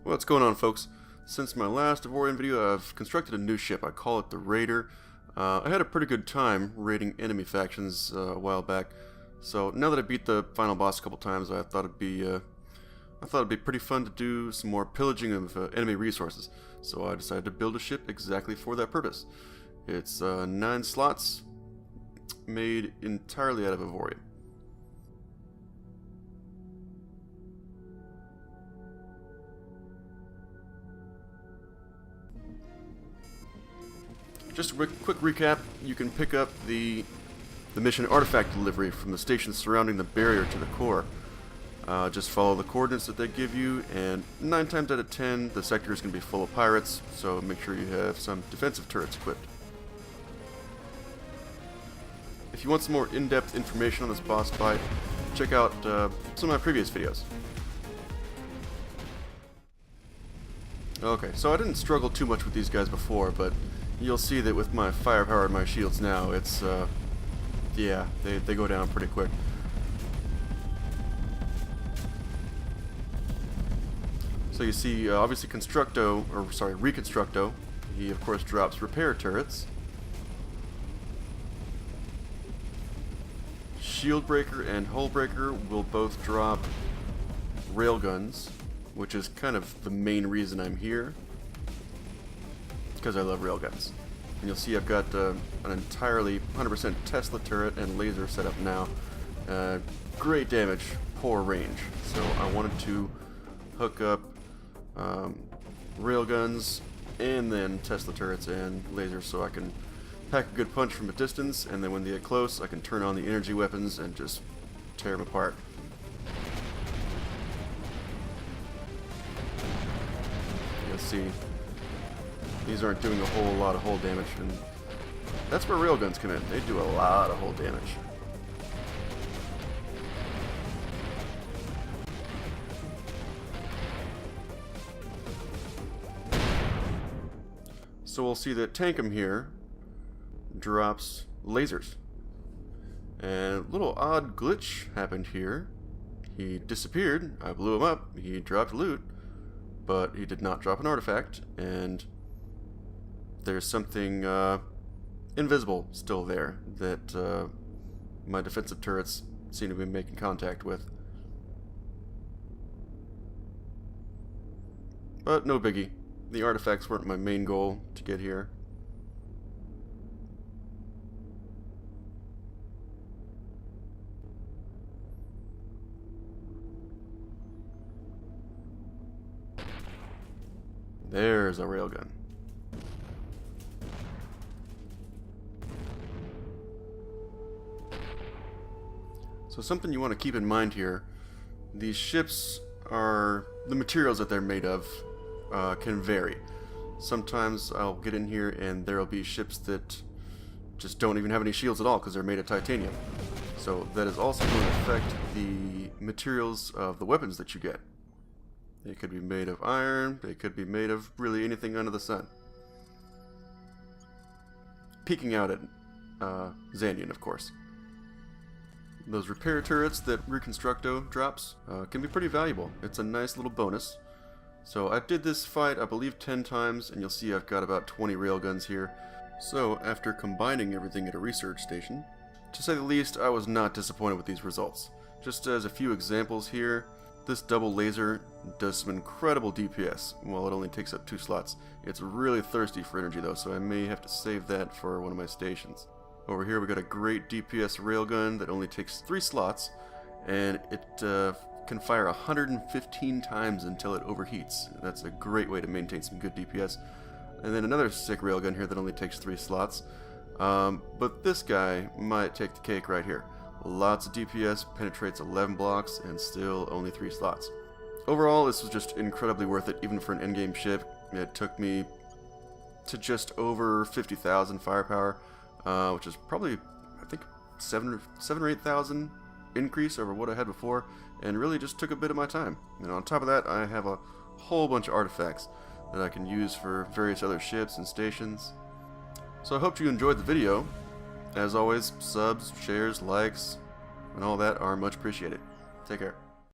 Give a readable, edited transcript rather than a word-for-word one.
What's going on, folks? Since my last AVORION video, I've constructed a new ship. I call it the Raider. I had a pretty good time raiding enemy factions a while back, so now that I beat the final boss a couple times, I thought it'd be pretty fun to do some more pillaging of enemy resources. So I decided to build a ship exactly for that purpose. It's 9 slots, made entirely out of AVORION. Just a quick recap, you can pick up the mission artifact delivery from the stations surrounding the barrier to the core. Just follow the coordinates that they give you, and 9 times out of 10 the sector is going to be full of pirates, so make sure you have some defensive turrets equipped. If you want some more in-depth information on this boss fight, check out some of my previous videos. Okay, so I didn't struggle too much with these guys before, but you'll see that with my firepower and my shields now, it's, yeah, they go down pretty quick. So you see, obviously Reconstructo, he of course drops repair turrets. Shield Breaker and Hull Breaker will both drop railguns, which is kind of the main reason I'm here, because I love railguns. And you'll see I've got an entirely 100% Tesla turret and laser set up now. Great damage, poor range. So I wanted to hook up railguns and then Tesla turrets and lasers so I can pack a good punch from a distance, and then when they get close I can turn on the energy weapons and just tear them apart. You'll see these aren't doing a whole lot of hull damage, and that's where railguns come in. They do a lot of hull damage. So we'll see that Tankum here drops lasers. And a little odd glitch happened here. He disappeared, I blew him up, he dropped loot, but he did not drop an artifact, and there's something invisible still there that my defensive turrets seem to be making contact with. But no biggie. The artifacts weren't my main goal to get here. There's a railgun. So something you want to keep in mind here, these ships are, the materials that they're made of can vary. Sometimes I'll get in here and there'll be ships that just don't even have any shields at all because they're made of titanium. So that is also going to affect the materials of the weapons that you get. They could be made of iron, they could be made of really anything under the sun. Peeking out at Xanian, of course. Those repair turrets that Reconstructo drops can be pretty valuable. It's a nice little bonus. So I did this fight, I believe, 10 times, and you'll see I've got about 20 railguns here. So after combining everything at a research station, to say the least, I was not disappointed with these results. Just as a few examples here, this double laser does some incredible DPS, while it only takes up 2 slots. It's really thirsty for energy though, so I may have to save that for one of my stations. Over here we got a great DPS railgun that only takes 3 slots, and it can fire 115 times until it overheats. That's a great way to maintain some good DPS. And then another sick railgun here that only takes 3 slots. But this guy might take the cake right here. Lots of DPS, penetrates 11 blocks, and still only 3 slots. Overall, this was just incredibly worth it, even for an endgame ship. It took me to just over 50,000 firepower, which is probably, I think, 7 or 8,000 increase over what I had before, and really just took a bit of my time. And on top of that, I have a whole bunch of artifacts that I can use for various other ships and stations. So I hope you enjoyed the video. As always, subs, shares, likes, and all that are much appreciated. Take care.